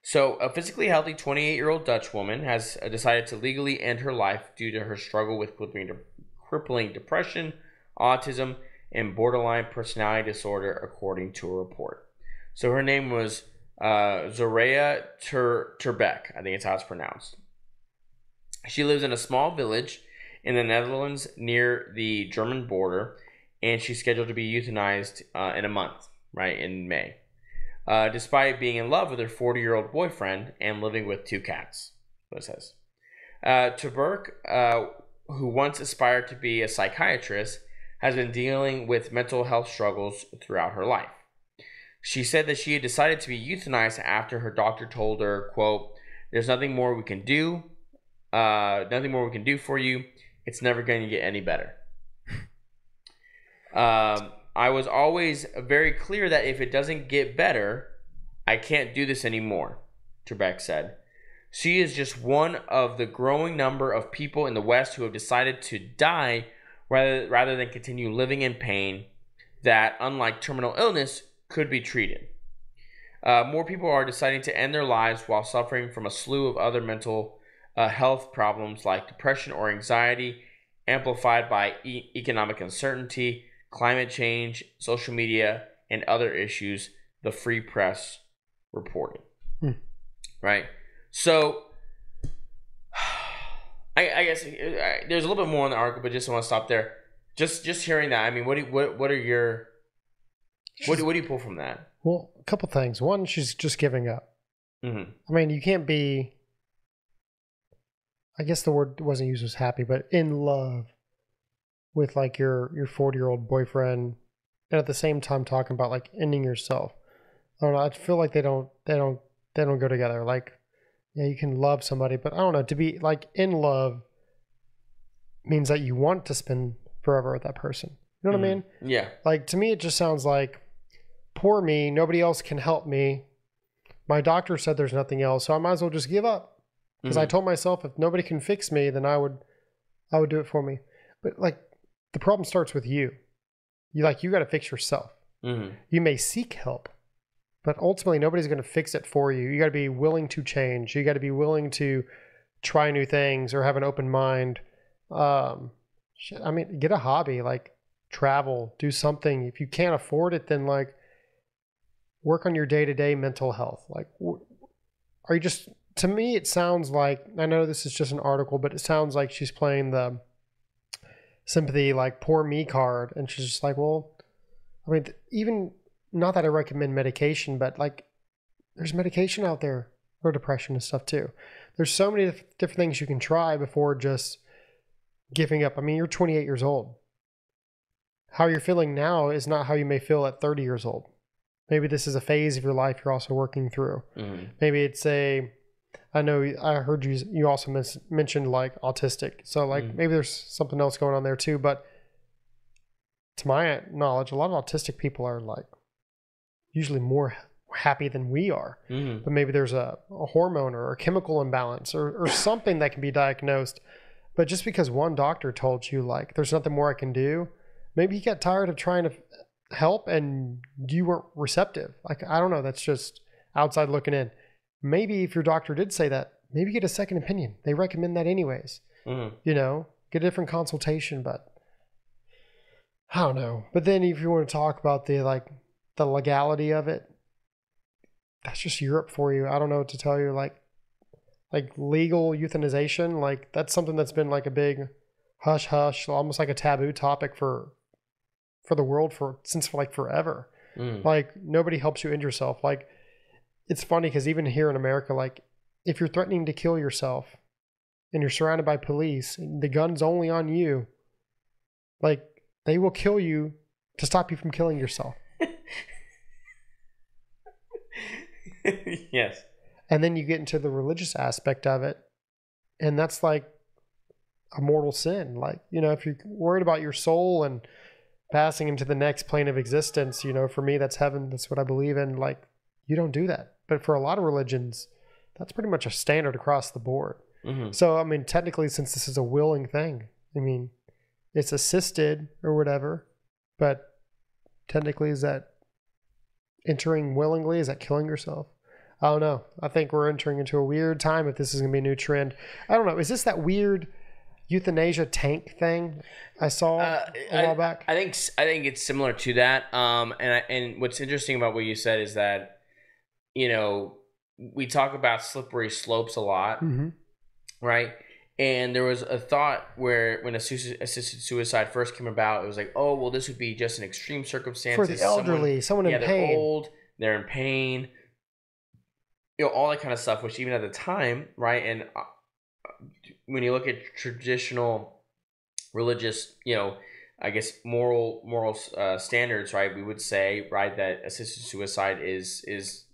So, a physically healthy 28-year-old Dutch woman has decided to legally end her life due to her struggle with crippling depression, autism, and borderline personality disorder, according to a report. So, her name was Zoraia Terbeck. I think it's how it's pronounced. She lives in a small village in the Netherlands near the German border, and she's scheduled to be euthanized in a month, right, in May. Despite being in love with her 40-year-old boyfriend and living with 2 cats, what it says. Terbeck, who once aspired to be a psychiatrist, has been dealing with mental health struggles throughout her life. She said that she had decided to be euthanized after her doctor told her, quote, "There's nothing more we can do. Nothing more we can do for you. It's never going to get any better." I was always very clear that if it doesn't get better, I can't do this anymore, Terbeck said. She is just one of the growing number of people in the West who have decided to die rather than continue living in pain that, unlike terminal illness, could be treated. More people are deciding to end their lives while suffering from a slew of other mental health problems like depression or anxiety, amplified by economic uncertainty, climate change, social media, and other issues, the Free Press reported. Right? So, I guess there's a little bit more in the article, but just want to stop there. Just hearing that, I mean, what do you pull from that? Well, a couple things. One, she's just giving up. Mm-hmm. I mean, you can't be, I guess the word wasn't used as happy, but in love with like your 40-year-old boyfriend, and at the same time talking about like ending yourself. I don't know. I feel like they don't go together. Like, yeah, you can love somebody, but I don't know. To be like in love means that you want to spend forever with that person. You know what I mean? Yeah. Like, to me, it just sounds like, poor me. Nobody else can help me. My doctor said there's nothing else, so I might as well just give up. Because I told myself if nobody can fix me, then I would do it for me. But like, the problem starts with you. You got to fix yourself. Mm-hmm. You may seek help, but ultimately nobody's going to fix it for you. You got to be willing to change. You got to be willing to try new things or have an open mind. I mean, get a hobby, like travel, do something. If you can't afford it, then like work on your day-to-day mental health. Like, are you just, to me, it sounds like, I know this is just an article, but it sounds like she's playing the sympathy, like poor me card. And she's just like, well, I mean, even not that I recommend medication, but like there's medication out there for depression and stuff too. there's so many different things you can try before just giving up. I mean, you're 28 years old. How you're feeling now is not how you may feel at 30 years old. Maybe this is a phase of your life you're also working through. Maybe it's I know I heard you also mentioned like autistic. So like maybe there's something else going on there too. But to my knowledge, a lot of autistic people are like usually more happy than we are. But maybe there's a hormone or a chemical imbalance or something that can be diagnosed. But just because one doctor told you like there's nothing more I can do, maybe you got tired of trying to help and you weren't receptive. Like, I don't know. That's just outside looking in. Maybe if your doctor did say that, maybe get a second opinion. They recommend that anyways. You know, get a different consultation, but I don't know. But then if you want to talk about the legality of it, that's just Europe for you. I don't know what to tell you. Like legal euthanization, like that's something that's been like a big hush, almost like a taboo topic for the world since like forever. Like nobody helps you end yourself. Like it's funny because even here in America, like if you're threatening to kill yourself and you're surrounded by police and the gun's only on you, like they will kill you to stop you from killing yourself. Yes. And then you get into the religious aspect of it, and that's like a mortal sin. Like, you know, if you're worried about your soul and passing into the next plane of existence, you know, for me, that's heaven. That's what I believe in. Like, you don't do that. But for a lot of religions, that's pretty much a standard across the board. So, I mean, technically, since this is a willing thing, I mean, it's assisted or whatever, but technically, is that entering willingly? Is that killing yourself? I don't know. I think we're entering into a weird time if this is going to be a new trend. I don't know. Is this that weird euthanasia tank thing I saw a while back? I think it's similar to that. And what's interesting about what you said is that, you know, we talk about slippery slopes a lot, right? And there was a thought where when assisted suicide first came about, it was like, oh, well, this would be just an extreme circumstance for the elderly, someone in pain. They're old, they're in pain. You know, all that kind of stuff, which even at the time, right? And when you look at traditional religious, you know, I guess moral standards, right? We would say, right, that assisted suicide is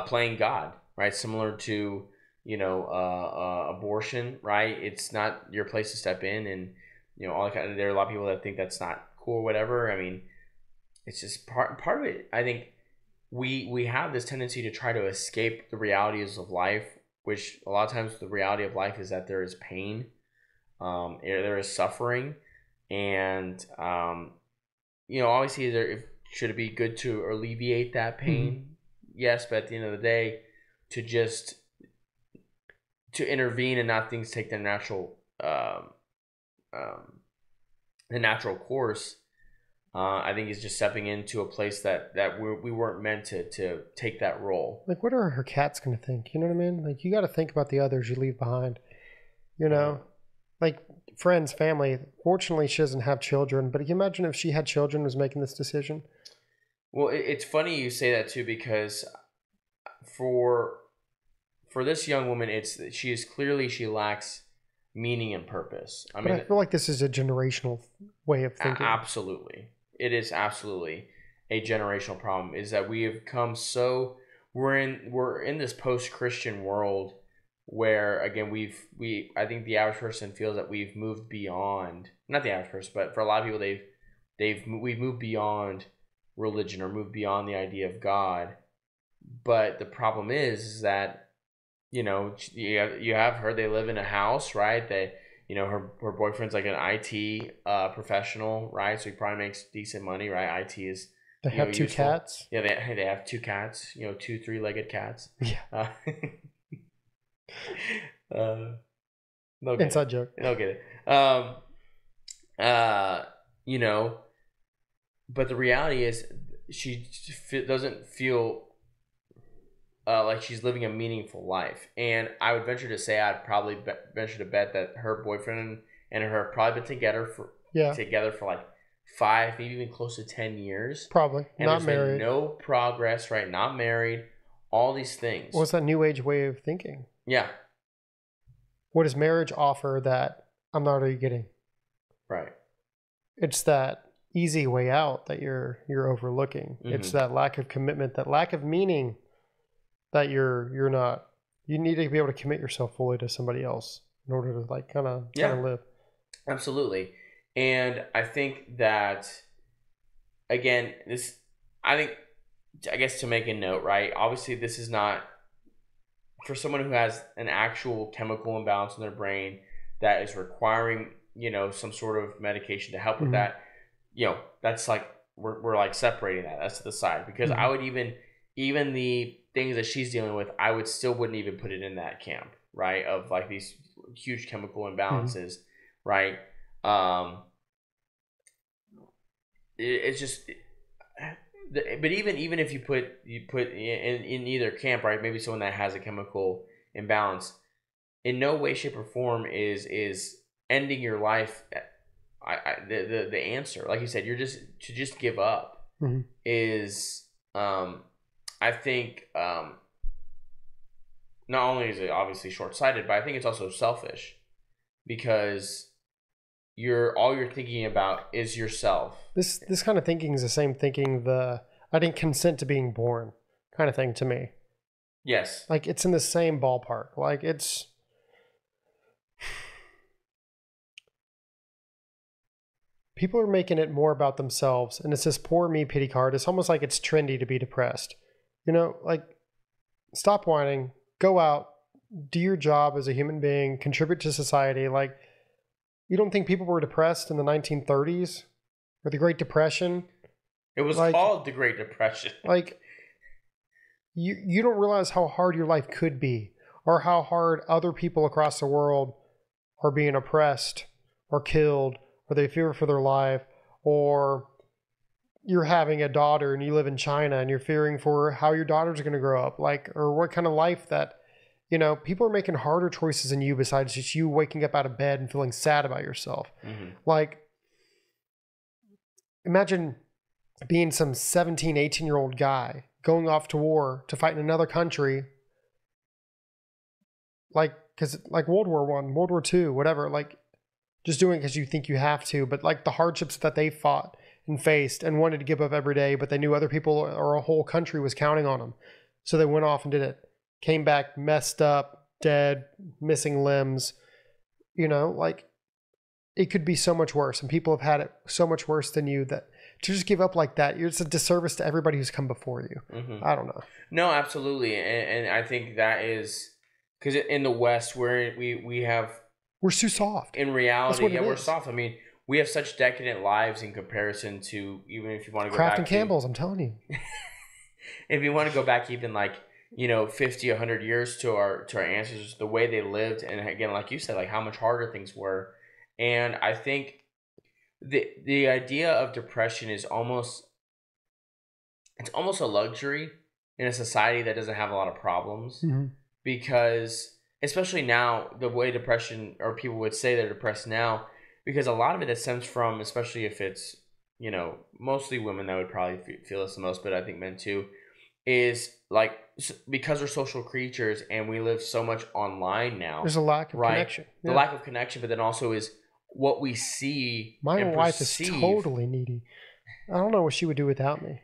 playing God, right? Similar to, you know, abortion, right? It's not your place to step in, and you know, all that kind of. There are a lot of people that think that's not cool or whatever. I mean, it's just part of it. I think we have this tendency to try to escape the realities of life, which a lot of times the reality of life is that there is pain, there is suffering, and you know, obviously should it be good to alleviate that pain? Yes, but at the end of the day, to intervene and not things take their natural course, I think is just stepping into a place that we weren't meant to take that role. Like, what are her cats going to think? You know what I mean? Like, you got to think about the others you leave behind. You know, like friends, family. Fortunately, she doesn't have children. But can you imagine if she had children, was making this decision? Well, it's funny you say that too, because for this young woman, she lacks meaning and purpose. I feel like this is a generational way of thinking. Absolutely. It is absolutely a generational problem, is that we have come we're in this post-Christian world where, again, I think the average person feels that we've moved beyond, not the average person, but for a lot of people, we've moved beyond religion or moved beyond the idea of God. But the problem is that, you know, you have her, they live in a house, right? You know, her boyfriend's like an IT professional, right? So he probably makes decent money, right? IT is. They have two cats. Yeah, they have two cats. You know, 2 3-legged cats. Yeah. Inside joke. They'll get it. You know, but the reality is she doesn't feel like she's living a meaningful life. And I would venture to say, I'd probably venture to bet that her boyfriend and her have probably been together for like 5, maybe even close to 10 years. Probably. And not married. No progress, right? Not married. All these things. What's that new age way of thinking? Yeah. what does marriage offer that I'm not already getting? Right. It's that easy way out that you're overlooking. Mm-hmm. It's that lack of commitment, that lack of meaning that you're not. You need to be able to commit yourself fully to somebody else in order to like kind of live. Absolutely. And I think that, again, I guess to make a note, right? Obviously, this is not for someone who has an actual chemical imbalance in their brain that is requiring, some sort of medication to help with that. That's like, we're like separating that. That's to the side. Because I would even the things that she's dealing with, I wouldn't even put it in that camp, right? Of like these huge chemical imbalances, right? It's just, but even if you put in either camp, right? Maybe someone that has a chemical imbalance, in no way, shape, or form is ending your life. The answer, like you said, to just give up is, I think, not only is it obviously short-sighted, but I think it's also selfish, because all you're thinking about is yourself. This kind of thinking is the same thinking I didn't consent to being born kind of thing to me. Yes. Like it's in the same ballpark. Like it's people are making it more about themselves, and it's this poor me pity card. It's almost like it's trendy to be depressed. Like stop whining, go out, do your job as a human being, contribute to society. Like, you don't think people were depressed in the 1930s or the Great Depression? It was called the Great Depression. Like, you don't realize how hard your life could be, or how hard other people across the world are being oppressed or killed, or they fear for their life, or you're having a daughter and you live in China and you're fearing for how your daughter's going to grow up, like, or what kind of life that, people are making harder choices than you besides just you waking up out of bed and feeling sad about yourself. Like, imagine being some 17, 18-year-old guy going off to war to fight in another country, like, because like World War I, World War II, whatever, like just doing it because you think you have to, but like the hardships that they fought and faced and wanted to give up every day, but they knew other people or a whole country was counting on them. So they went off and did it. Came back messed up, dead, missing limbs. Like it could be so much worse, and people have had it so much worse than you, that to just give up like that, it's a disservice to everybody who's come before you. I don't know. No, absolutely. And I think that is because in the West we're too soft. In reality, we're soft. I mean, we have such decadent lives in comparison to, even if you want to go Kraft back and Campbell's, I'm telling you. If you want to go back even like 50, 100 years to our ancestors, the way they lived, and again, like you said, like how much harder things were. And I think the idea of depression is almost a luxury in a society that doesn't have a lot of problems, because especially now, the way depression, or people would say they're depressed now, because a lot of it stems from, especially if it's mostly women that would probably feel this the most, but I think men too, is like, because we're social creatures and we live so much online now. There's a lack of connection. The lack of connection, but then also is what we see. My wife is totally needy. I don't know what she would do without me.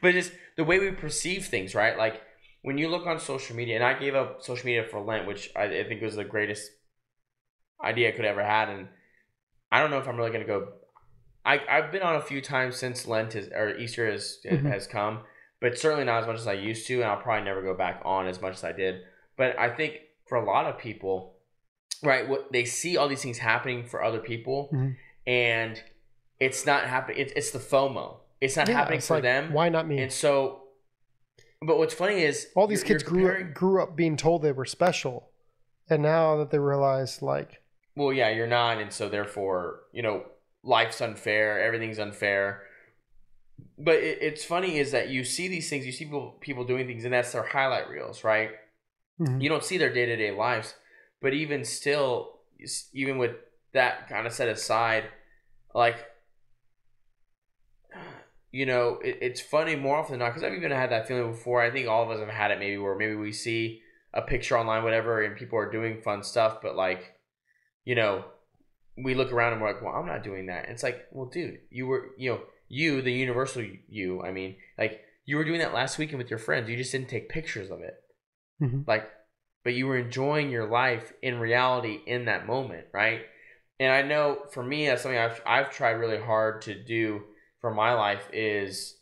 But just the way we perceive things, right? Like when you look on social media, and I gave up social media for Lent, which I think was the greatest idea I could ever had, and I don't know if I'm really going to go. I've been on a few times since Lent or Easter has come, but certainly not as much as I used to, and I'll probably never go back on as much as I did. But I think for a lot of people, right, what they see all these things happening for other people, and it's not happening. It's the FOMO. It's not happening for them. Why not me? And so, but what's funny is all these kids grew up being told they were special, and now that they realize, like, well, yeah, you're not, and so therefore, life's unfair, everything's unfair. But it's funny is that you see these things, you see people doing things, and that's their highlight reels, right? You don't see their day-to-day lives. But even still, even with that kind of set aside, like, it's funny more often than not, because I've even had that feeling before. I think all of us have had it, maybe, where maybe we see a picture online, whatever, and people are doing fun stuff, but like, we look around and we're like, well, I'm not doing that. And it's like, well, dude, you were, you, the universal you, I mean, like, you were doing that last weekend with your friends. You just didn't take pictures of it. Mm-hmm. Like, but you were enjoying your life in reality in that moment, right? And I know for me, that's something I've tried really hard to do for my life is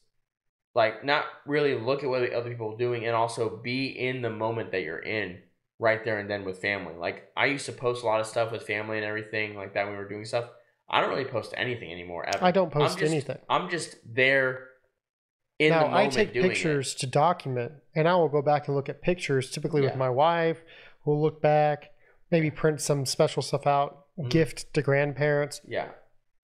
like not really look at what other people are doing and also be in the moment that you're in right there and then with family. Like I used to post a lot of stuff with family and everything like that when we were doing stuff. I don't really post anything anymore ever. I don't post anything. I'm just there in the moment. I take pictures to document, and I will go back and look at pictures, typically with my wife. We'll look back, maybe print some special stuff out, gift to grandparents. Yeah.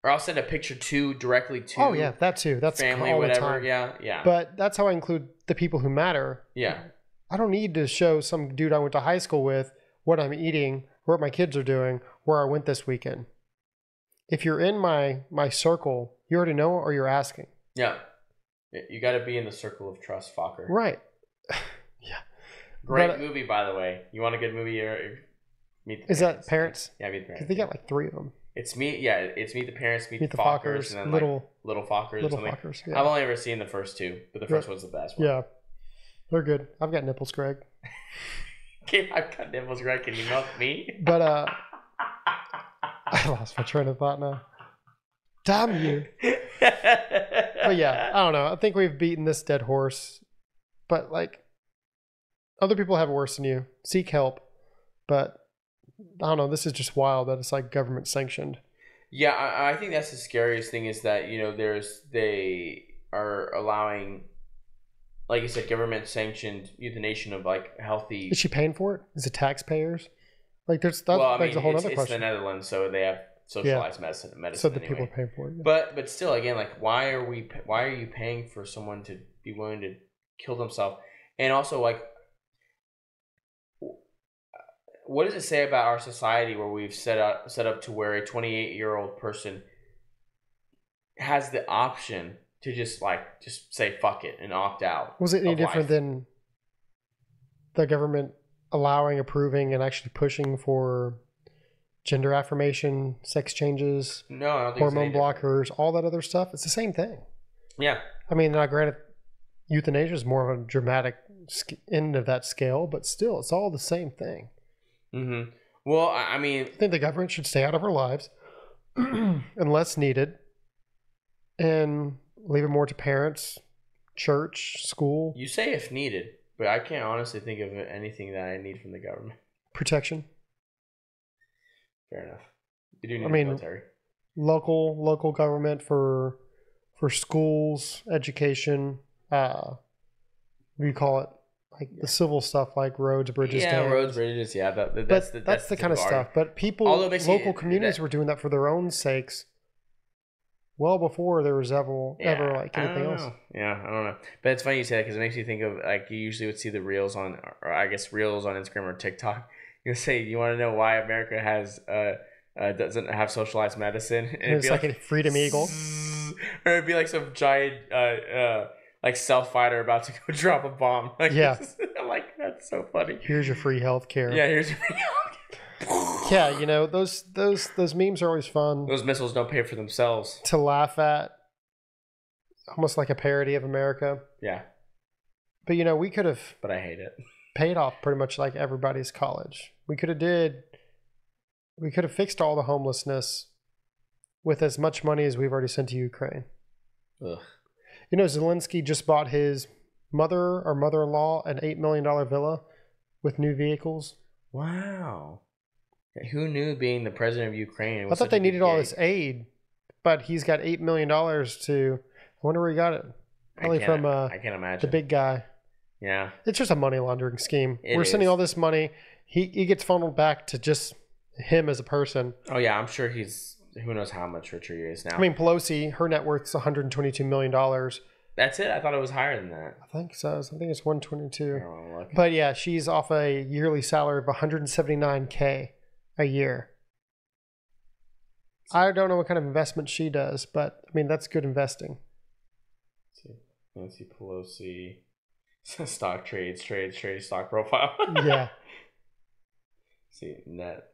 Or I'll send a picture directly to that too. That's family, all whatever. the time. Yeah. But that's how I include the people who matter. Yeah. I don't need to show some dude I went to high school with what I'm eating, what my kids are doing, where I went this weekend. If you're in my circle, you already know or you're asking. Yeah. You got to be in the circle of trust, Fokker. Right. Yeah. Great movie, by the way. You want a good movie? Meet the Is that Parents? Yeah, Meet the Parents. They got like 3 of them. It's Meet the Parents, Meet the Fockers, and then Little Fockers. Little Fockers. Yeah. I've only ever seen the first 2, but the first one's the best one. Yeah, they're good. I've got nipples, Greg. Okay, I've got nipples, Greg. Can you milk me? But I lost my train of thought now. Damn you. But yeah, I don't know. I think we've beaten this dead horse. But like, other people have it worse than you. Seek help. But I don't know. This is just wild that it's like government sanctioned. Yeah, I think that's the scariest thing is that they are allowing, like you said, government sanctioned euthanasia of like healthy. Is she paying for it? Is it taxpayers? Like there's a whole other question. It's the Netherlands, so they have socialized medicine. So the anyway. people pay for it. Yeah. But still, again, like why are you paying for someone to be willing to kill themselves? And also, like, what does it say about our society where we've set up to where a 28-year-old person has the option to just say fuck it and opt out? Was it any different than the government allowing, approving, and actually pushing for gender affirmation, sex changes, no, I don't think hormone blockers, all that other stuff? It's the same thing. Yeah. I mean, now granted, euthanasia is more of a dramatic end of that scale, but still, it's all the same thing. Mm-hmm. Well, I mean, I think the government should stay out of our lives unless needed, and leave it more to parents, church, school. You say if needed, but I can't honestly think of anything that I need from the government. Protection. Fair enough. You do need the military. Local government for schools, education. What do you call it? Like the civil stuff, like roads, bridges, dams. Roads, bridges. Yeah, that's the kind of stuff. But local communities were doing that for their own sakes. Well before there was ever like anything else. Yeah, I don't know. But it's funny you say that because it makes you think of like you usually would see the reels on Instagram or TikTok. You say you want to know why America has doesn't have socialized medicine, and it's like a freedom eagle, or it'd be like some giant like self fighter about to go drop a bomb. Like, yeah, I'm like that's so funny. Here's your free health care. Yeah, here's your free health care. Yeah, those memes are always fun. Those missiles don't pay for themselves. To laugh at, almost like a parody of America. Yeah. But we could have. But I hate it. Paid off pretty much like everybody's college. We could have fixed all the homelessness with as much money as we've already sent to Ukraine. Ugh. Zelensky just bought his mother or mother-in-law an $8 million villa with new vehicles. Wow. Who knew being the president of Ukraine? I thought they needed all this aid, but he's got $8 million to. I wonder where he got it. Probably from I can't imagine. The big guy. Yeah. It's just a money laundering scheme. We're sending all this money. He gets funneled back to just him as a person. Oh, yeah. I'm sure who knows how much richer he is now. I mean, Pelosi, her net worth's $122 million. That's it? I thought it was higher than that. I think so. I think it's 122. I don't want to look. But yeah, she's off a yearly salary of $179K a year. I don't know what kind of investment she does, but I mean, that's good investing. Nancy Pelosi. Stock trades, stock profile. Yeah. see net.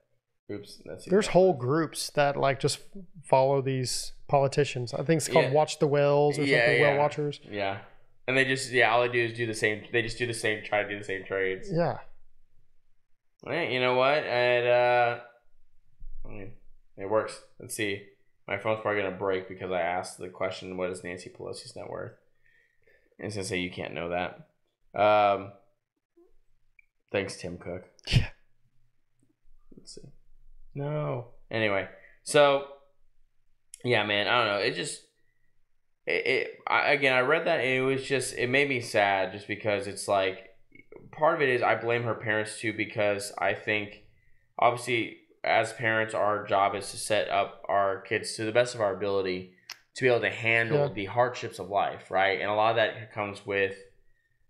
Oops. There's whole groups that like just follow these politicians. I think it's called Watch the Whales or something. Whale watchers. Yeah. And they just all they do is do the same. They just do the same. Try to do the same trades. Yeah. Well, you know what? It works. Let's see. My phone's probably gonna break because I asked the question, "What is Nancy Pelosi's net worth?" And it's gonna say you can't know that. Thanks, Tim Cook. Yeah. Let's see. No. Anyway, so yeah, man. I don't know. It just I read that and it made me sad just because it's like part of it is I blame her parents too because I think obviously as parents our job is to set up our kids to the best of our ability to be able to handle the hardships of life, right? And a lot of that comes with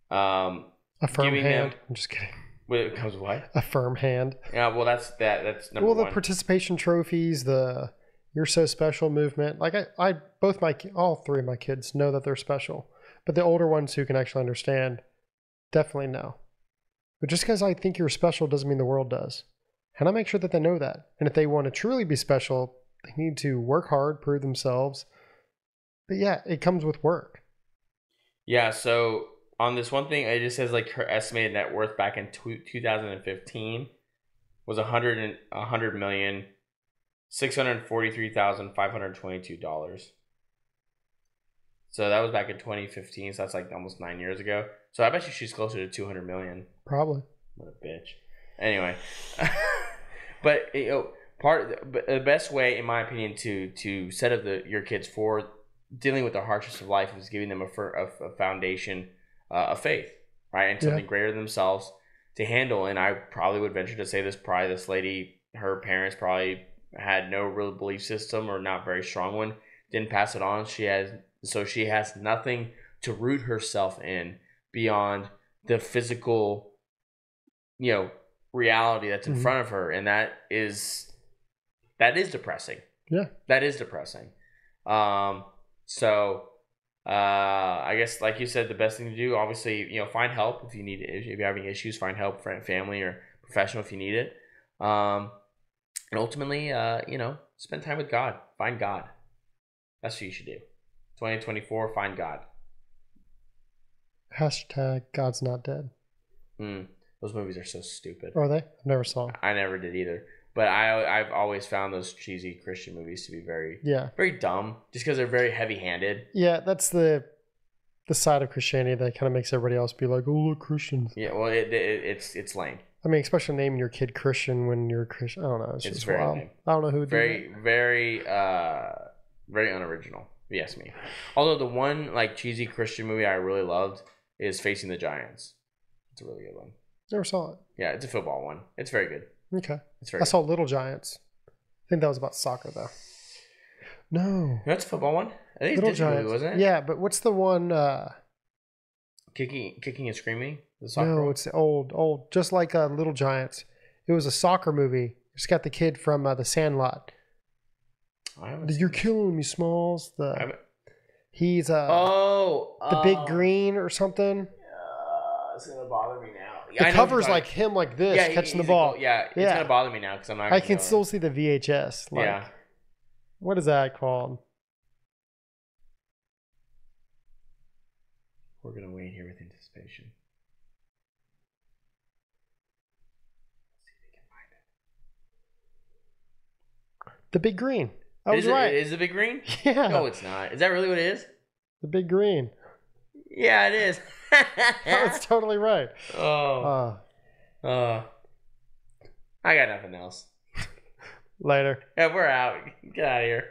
a firm hand. I'm just kidding. It comes with what? A firm hand. Yeah, well that's number one. Well, the participation trophies, the "You're so special" movement. Like all three of my kids know that they're special, but the older ones who can actually understand definitely know. But just because I think you're special doesn't mean the world does. And I make sure that they know that. And if they want to truly be special, they need to work hard, prove themselves. But yeah, it comes with work. Yeah, so on this one thing, it just says like her estimated net worth back in 2015 was $100,643,522. So that was back in 2015. So that's like almost 9 years ago. So I bet you she's closer to 200 million. Probably. What a bitch. Anyway, but the best way, in my opinion, to set up your kids for dealing with the hardships of life is giving them a foundation of faith, right, and something greater than themselves to handle. And I probably would venture to say this lady, her parents probably had no real belief system or not very strong one, didn't pass it on. She has nothing to root herself in beyond the physical, reality that's in front of her, and that is depressing. Yeah, that is depressing. So I guess, like you said, the best thing to do, obviously, find help if you need it. If you're having issues, find help, friend, family, or professional if you need it. And ultimately, spend time with God. Find God. That's what you should do. 2024, find God. Hashtag God's not dead. Those movies are so stupid. Are they? I never saw them. I never did either. But I've always found those cheesy Christian movies to be very dumb, just because they're very heavy-handed. Yeah, that's the side of Christianity that kind of makes everybody else be like, "Oh, look, Christians." Yeah, well, it's lame. I mean, especially naming your kid Christian when you're a Christian. I don't know. It's just very wild. lame. I don't know who would do that. Very unoriginal, if you ask me. Although the one like cheesy Christian movie I really loved is Facing the Giants. It's a really good one. Never saw it. Yeah, it's a football one. It's very good. Okay. I saw Little Giants. I think that was about soccer, though. No. That's a football one? I think Little it's Disney Giants. movie, wasn't it? Yeah, but what's the one? Kicking and Screaming? The soccer no, one? It's old. Just like Little Giants. It was a soccer movie. It's got the kid from The Sandlot. You're killing me, Smalls. He's the Big Green or something. It's gonna bother me now. The cover's like him, like this, catching the ball. It's gonna bother me now because I'm not. I can still see the VHS. What is that called? We're gonna wait here with anticipation. Let's see if we can find it. The Big Green. I was right. Is the Big Green? Yeah. No, it's not. Is that really what it is? The Big Green. Yeah, it is. That's totally right. I got nothing else. Later. Yeah, we're out. Get out of here.